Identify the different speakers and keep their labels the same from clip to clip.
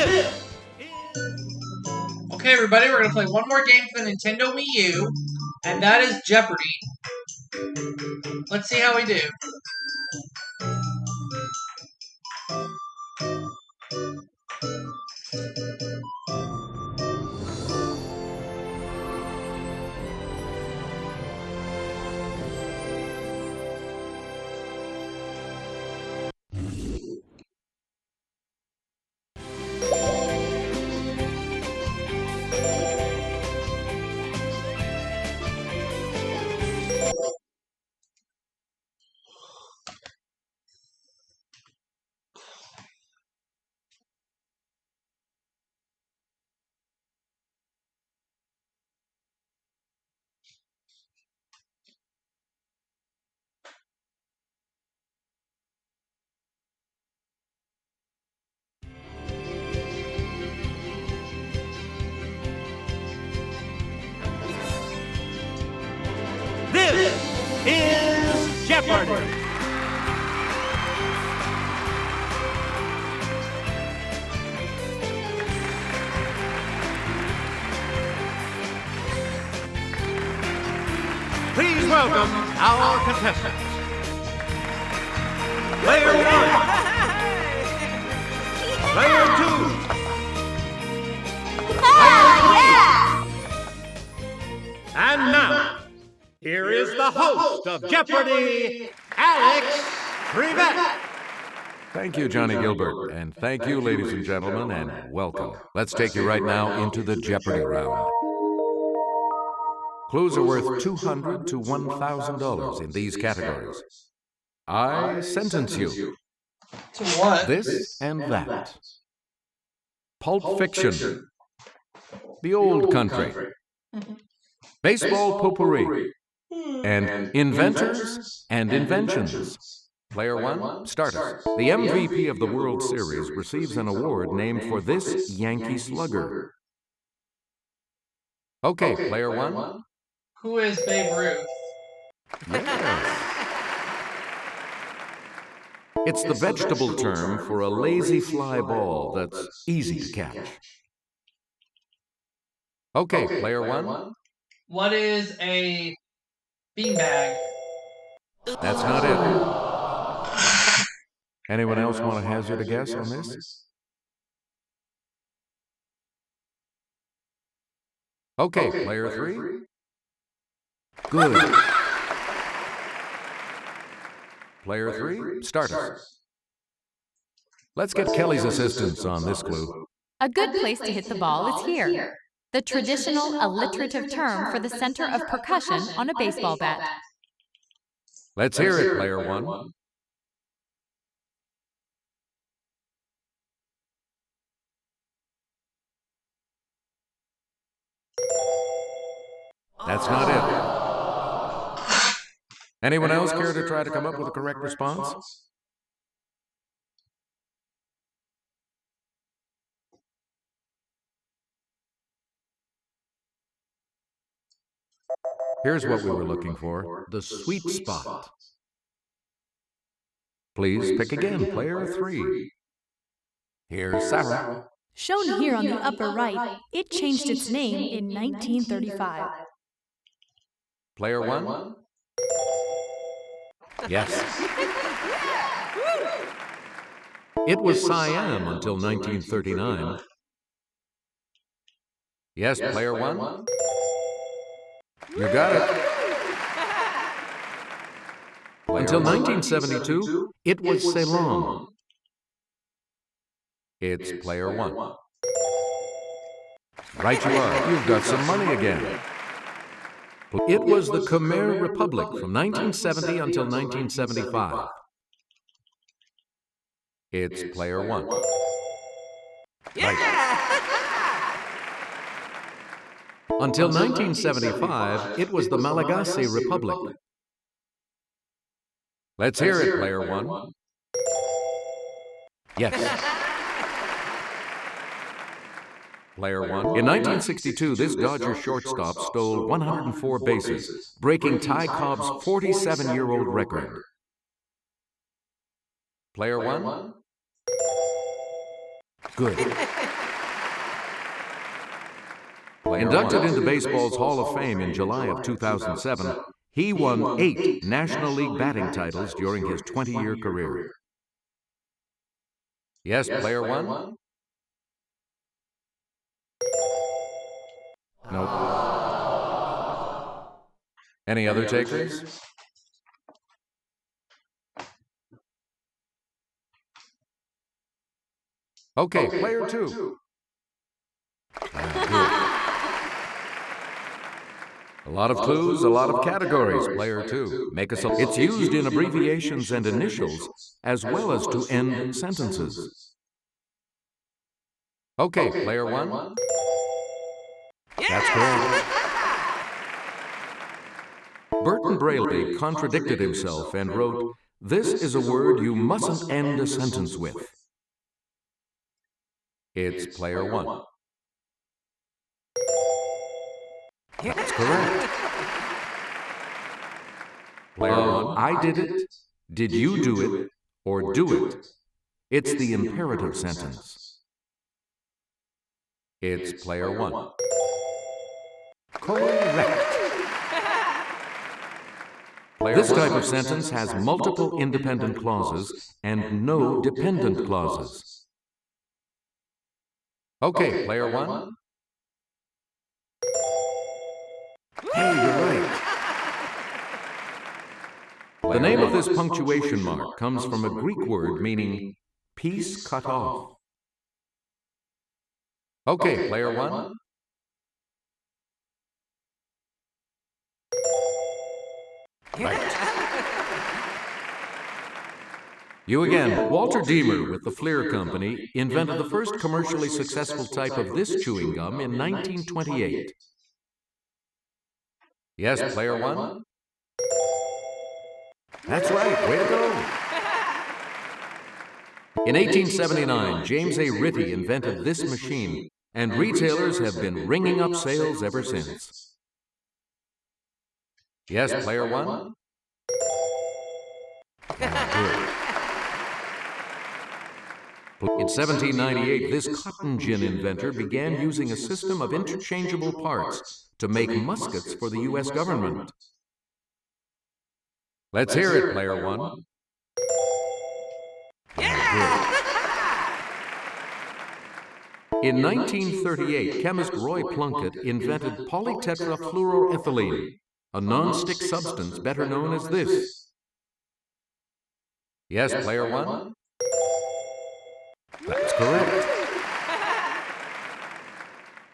Speaker 1: Okay, everybody, we're gonna play one more game for the Nintendo Wii U, and that is Jeopardy. Let's see how we do.
Speaker 2: This is Jeopardy! Please welcome our contestants. Player 1. Player 2. And now, here is the host of Jeopardy, Alex Breezy.
Speaker 3: Thank you, Johnny Gilbert, and thank you, ladies and gentlemen, and welcome. Let's take you right now into the Jeopardy round. Clues are worth $200 to $1,000 in these categories. I sentence you.
Speaker 1: To what?
Speaker 3: This and that. Pulp Fiction. The Old Country. Baseball Potpourri. And Inventors and Inventions. Player 1, starters. The MVP of the World Series receives an award named for this Yankee slugger. Okay, Player 1.
Speaker 1: Who is Babe Ruth?
Speaker 3: Yes. It's the vegetable term for a lazy fly ball that's easy to catch. Okay, Player 1.
Speaker 1: What is a beanbag?
Speaker 3: That's not it. Anyone else want to hazard a guess on this? Okay, Player 3. Good. Player 3, starters. Let's get Kelly's assistance on this clue.
Speaker 4: A good place to hit the ball is here, the traditional alliterative term for the center of percussion on a baseball bat.
Speaker 3: Let's hear it, Player 1. That's not it. Anyone else care to try to come up with a correct response? Here's what we were looking for, the sweet spot. Please pick again, Player 3. Here's Sarah.
Speaker 5: Shown here on the upper right, it changed its name in 1935.
Speaker 3: Player 1? Yes. It was Siam until 1939. Yes, Player 1? You got it. Until 1972, it was Ceylon. It's Player 1. Right you are. You've got some money again. It was the Khmer Republic from 1970 until 1975. It's Player 1. Right. Until 1975, it was the Malagasy Republic. Let's hear it, Player 1. Yes. Player 1. In 1962, this Dodger shortstop stole 104 bases, breaking Ty Cobb's 47-year-old record. Player 1? Good. Inducted into baseball's Hall of Fame in July of 2007, he won 8 National League batting titles during his 20-year career. Yes, player 1? No. Any other takers? Okay, player 2. A lot of clues, a lot of categories, player 2. It's used in abbreviations and initials, as well as to end sentences. Okay, player 1. That's correct. Burton Braley contradicted himself and wrote, "This is a word you mustn't end a sentence with." It's player 1. That's correct. Player 1, I did it, did you do it, or do it? It's the imperative sentence. It's player 1. Correct. This type of sentence has multiple independent clauses and no dependent clauses. Okay, player 1. Hey, you're right. The name of this punctuation mark comes from a Greek word meaning piece cut off. Okay, player 1. Right. You again. Walter Deemer with the Fleer Company invented the first commercially successful type of this chewing gum in 1928. Yes, player 1. That's right. Way to go. In 1879, James A. Ritty invented this machine, and retailers have been ringing up sales ever since. Yes, player 1. Good. In 1798, this cotton gin inventor began using a system of interchangeable parts to make muskets for the U.S. government. Let's hear it, player 1. In 1938, chemist Roy Plunkett invented polytetrafluoroethylene, a non-stick substance better known as this. Yes, player 1. That's correct.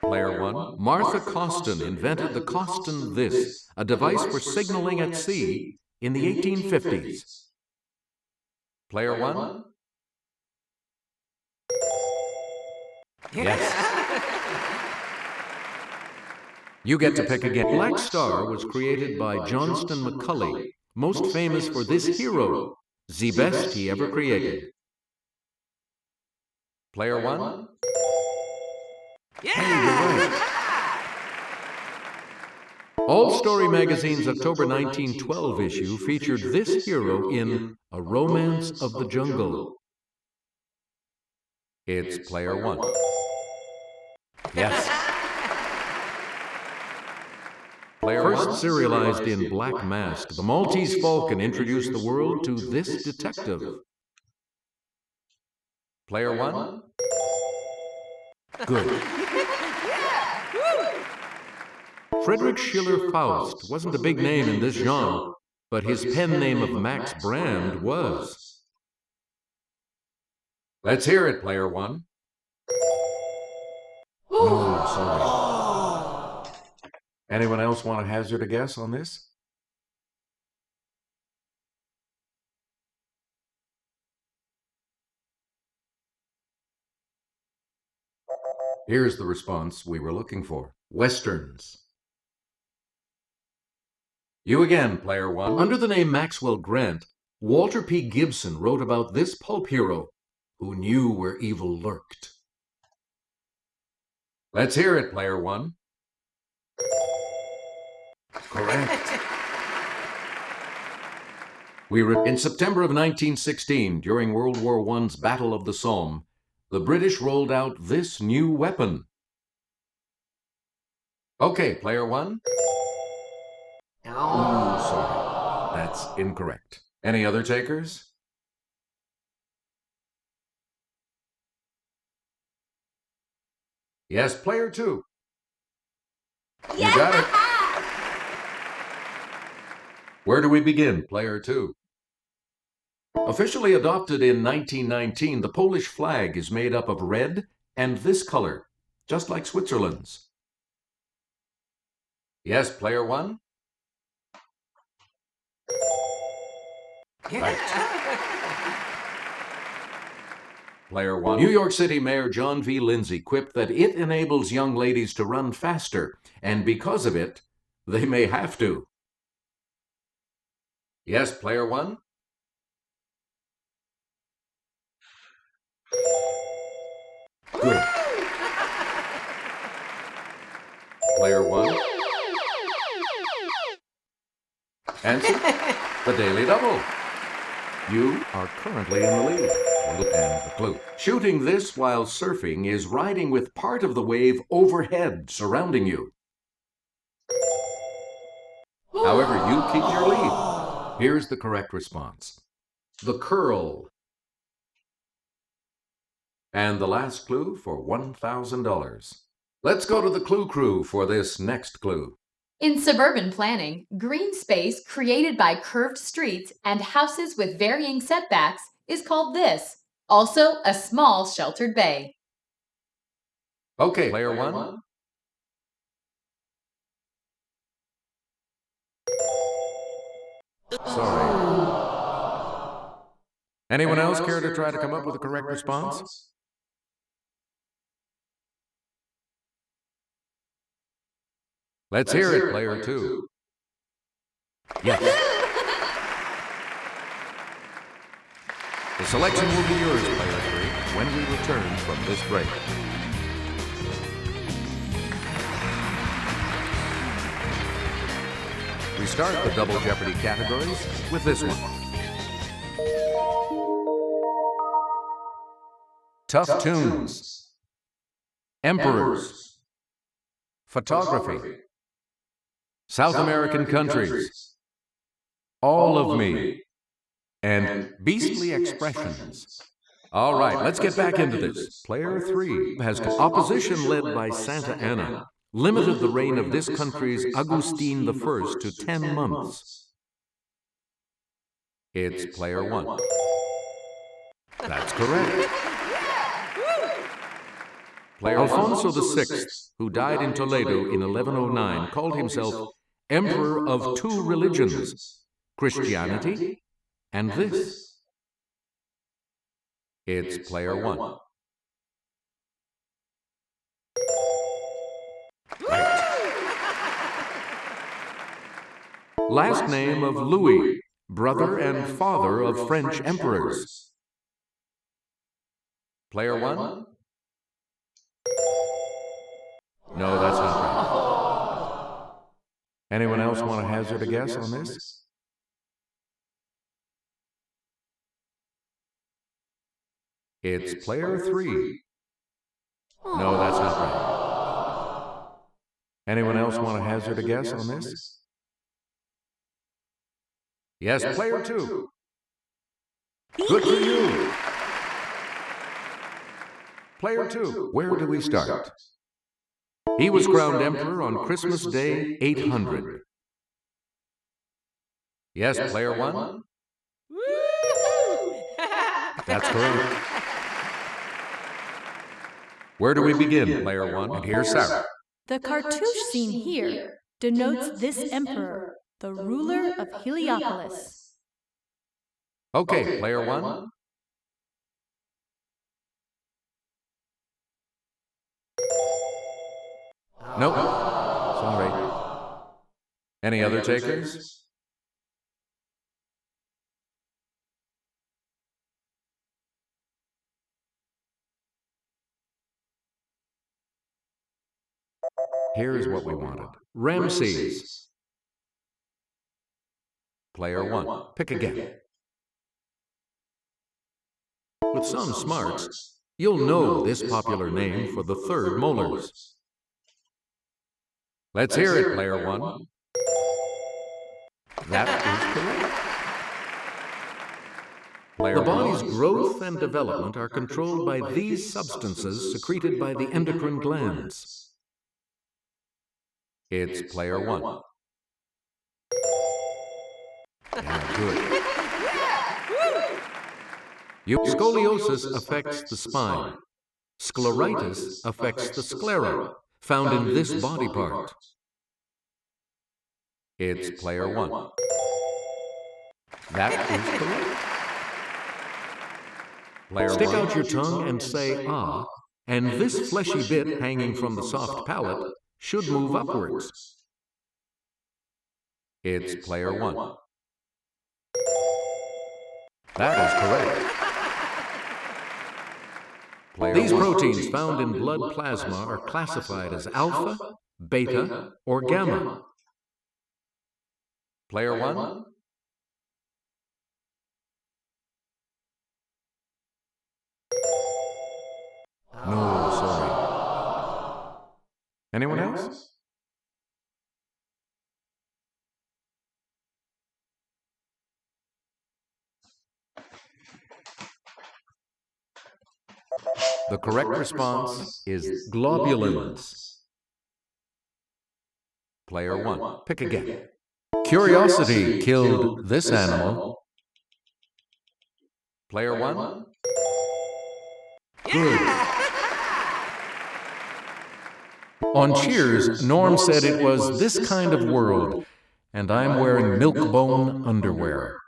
Speaker 3: Player 1. Martha Costin invented the Costin This, a device for signaling at sea in the 1850s. Player 1. Yes. You get to pick again. Black Star was created by Johnston McCulley, most famous for this hero, the best he ever created. Player 1. Hey, you're right. All Story Magazine's October 1912 issue featured this hero in A Romance of the Jungle. It's player 1. Yes. First serialized in Black Mask, the Maltese Falcon introduced the world to this detective. Player 1. Good. Friedrich Schiller Faust wasn't a big name in this genre, but his pen name of Max Brand was. Let's hear it, player 1. No, sorry. Anyone else want to hazard a guess on this? Here's the response we were looking for. Westerns. You again, player 1. Under the name Maxwell Grant, Walter P. Gibson wrote about this pulp hero who knew where evil lurked. Let's hear it, player 1. Correct. In September of 1916, during World War I's Battle of the Somme, the British rolled out this new weapon. Okay, player one. Ooh, sorry. That's incorrect. Any other takers? Yes, player two. You got it. Where do we begin, player two? Officially adopted in 1919, the Polish flag is made up of red and this color, just like Switzerland's. Yes, player one. Right. Player one. New York City Mayor John V. Lindsay quipped that it enables young ladies to run faster, and because of it, they may have to. Yes, player one. Good. Player one. Answer, the Daily Double. You are currently in the lead. And the clue. Shooting this while surfing is riding with part of the wave overhead surrounding you. However, you keep your lead. Here's the correct response. The curl. And the last clue for $1,000. Let's go to the Clue Crew for this next clue.
Speaker 4: In suburban planning, green space created by curved streets and houses with varying setbacks is called this, also a small sheltered bay.
Speaker 3: Okay, player one. Sorry. Anyone else care to try to come up with a correct response? Let's hear it, player two. Yes. The selection will be yours, player three, when we return from this break. We start the Double Jeopardy categories with this one. Tough tunes. Emperors. Photography. South American countries. All of me. And beastly expressions. All right, let's get back into this. Player three has opposition led by Santa Anna limited the reign of this country's Agustin I to 10 months. It's player one. That's correct. Player Alfonso VI, who died in Toledo in 1109, called himself Emperor of two religions, Christianity and this. It's player one. Last name of Louis, brother and father of French emperors. Player one? No, that's not right. Anyone else want to hazard a guess on this? It's player three. No, that's not right. Anyone else want to hazard a guess on this? Yes, player two. Good for you. Player two, where do we start? He was crowned emperor on Christmas Day 800. Yes, player one? That's correct. Where do we begin, player one? And here's Sarah.
Speaker 5: The cartouche seen here denotes this emperor, the ruler of Heliopolis.
Speaker 3: Okay, player one? Nope. Sorry. Any other takers? Here's what we wanted. Ramses. Player one. Pick again. With some smarts, you'll know this popular name for the third molars. Let's hear it, player one. That is correct. The body's growth and development are controlled by these substances secreted by the endocrine glands. It's player one. Yeah, good. Scoliosis affects the spine. Scleritis affects the sclera, found in this body part. It's player one. That is correct. Stick out your tongue and say ah, and this fleshy bit hanging from the soft palate should move upwards. It's player one. That is correct. These proteins found in blood plasma are classified as alpha, beta, or gamma. Player one. No, sorry. Anyone else? The correct response is globulins. Player one. Pick again. Curiosity killed this animal. Player one. Good. On Cheers, Norm said it was this kind of world, and I'm wearing milk-bone underwear.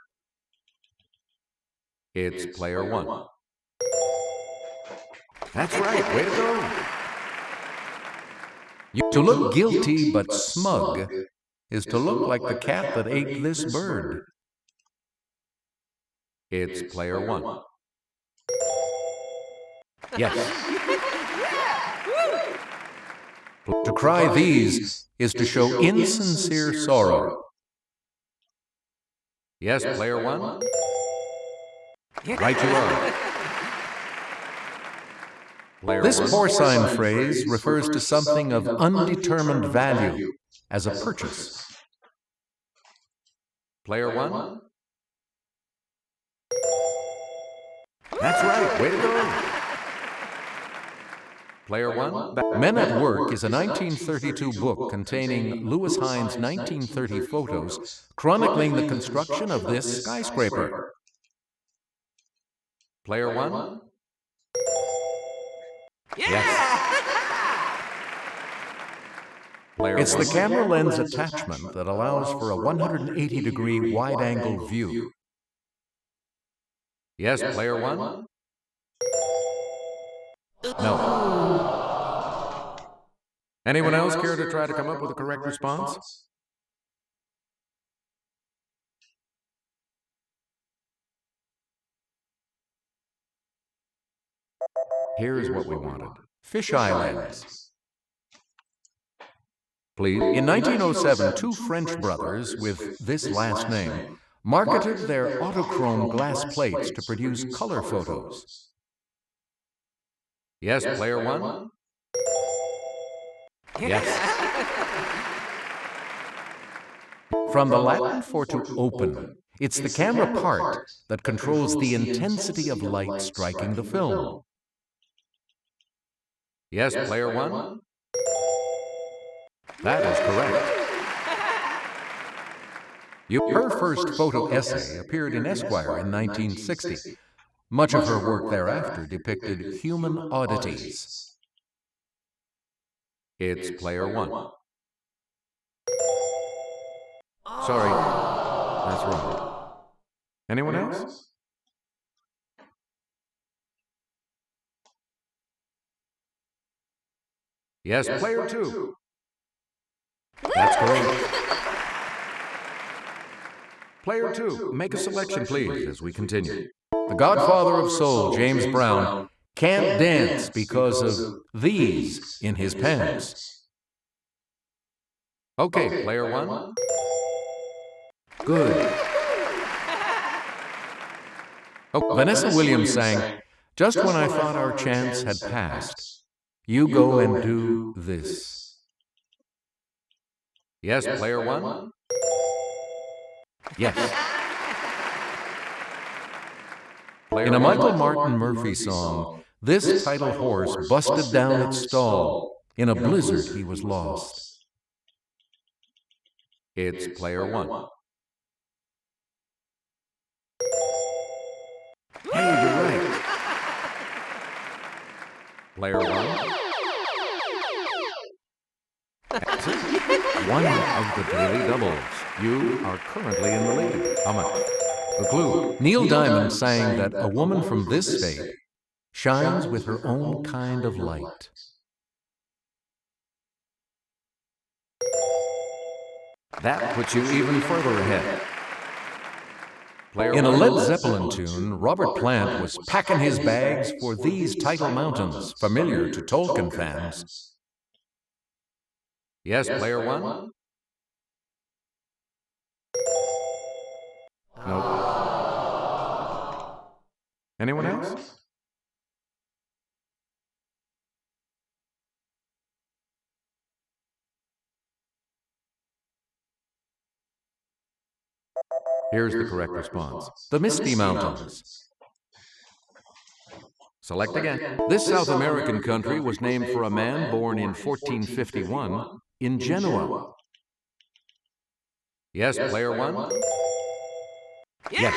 Speaker 3: It's player one. That's right, way to go. To look guilty but smug is to look like the cat that ate this bird. It's player one. Yes. To cry these is to show insincere sorrow. Yes, player one. Right you are. This porcine phrase refers to something of undetermined value as a purchase. Player one. That's right, way to go. Player one. Men at Work is a 1932 book containing Lewis Hine's 1930 photos chronicling the construction of this skyscraper. Player one. Yes. It's the camera lens attachment that allows for a 180-degree wide-angle view. Yes, player one. No. Anyone else care to try to come up with a correct response? Here's what we wanted. Fisheye lens. Please. In 1907, two French brothers with this last name marketed their autochrome glass plates to produce color photos. Yes, player one? Yes. From the Latin for to open, it's the camera part that controls the intensity of light striking the film. Yes, player one? That is correct. Her first photo essay appeared in Esquire in 1960. Much of her work thereafter depicted human oddities. It's player one. Sorry, that's wrong. Anyone else? Yes, player two. That's correct. Player two, make a selection, please, as we continue. The godfather of soul, James Brown, can't dance because of these in his pants. Okay, player one. Good. Oh, Vanessa Williams sang, "Just when I thought our chance had passed, you go and do this." Yes, player one? Yes. In a Michael Martin Murphy song, this title horse busted down its stall. In a blizzard he was lost. It's player one. Hey, you're right. Player one? That's it. One of the daily doubles. You are currently in the lead. How much? The clue. Neil Diamond sang that a woman from this state shines with her own kind of light. That puts you even further ahead. In a Led Zeppelin tune, Robert Plant was packing his bags for these title mountains, familiar to Tolkien fans. Yes, player one? Nope. Anyone else? Here's the correct response. The Misty Mountains. Select again. This South American country was named for a man born in 1451 in Genoa. Yes, player one? Yes.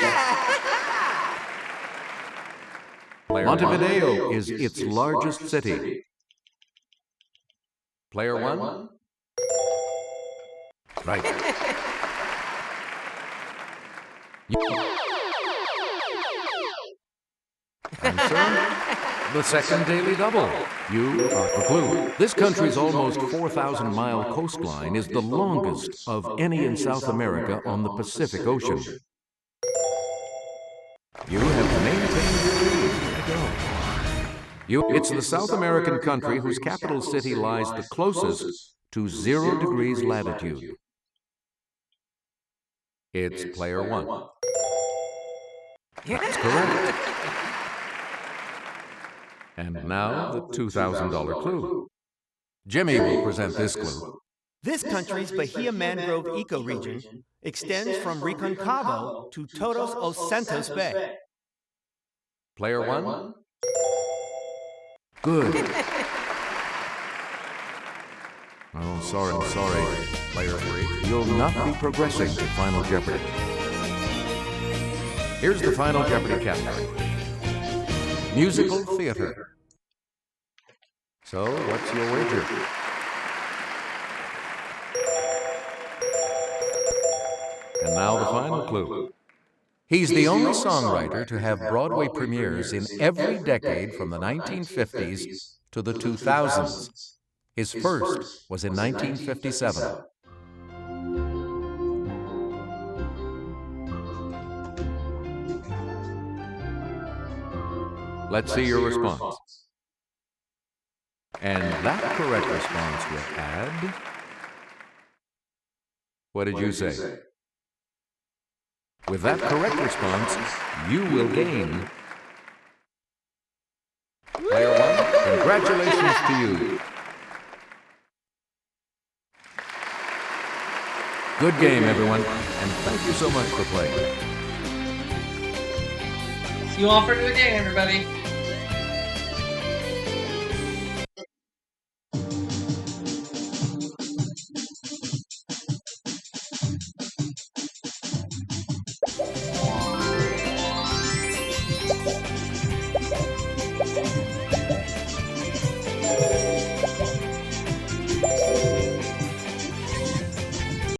Speaker 3: Montevideo is its largest city. Player one? Right. And sir, the second daily double. You are the clue. This country's almost 4,000-mile coastline is the longest of any in South America on the Pacific Ocean. You have maintained your lead. Way to go. It's the South American country whose capital city lies the closest to 0 degrees latitude. It's player one. That's correct. And now the $2,000 clue. Jimmy will present this clue.
Speaker 6: This country's Bahia Mangrove ecoregion extends from Reconcavo to Todos os Santos Bay.
Speaker 3: Player one? Good. Oh, sorry. Player three, you'll not be progressing to Final Jeopardy. Here's the Final Jeopardy category. Musical theater. So, what's your wager? And now the final clue. He's the only songwriter to have Broadway premieres in every decade from the 1950s to the 2000s. His first was in 1957. Let's see your response. And that correct response will add... What did you say? With that correct response, you will gain... Player one, congratulations to you. Good game, everyone, and thank you so much for playing.
Speaker 1: See you all for the day, everybody.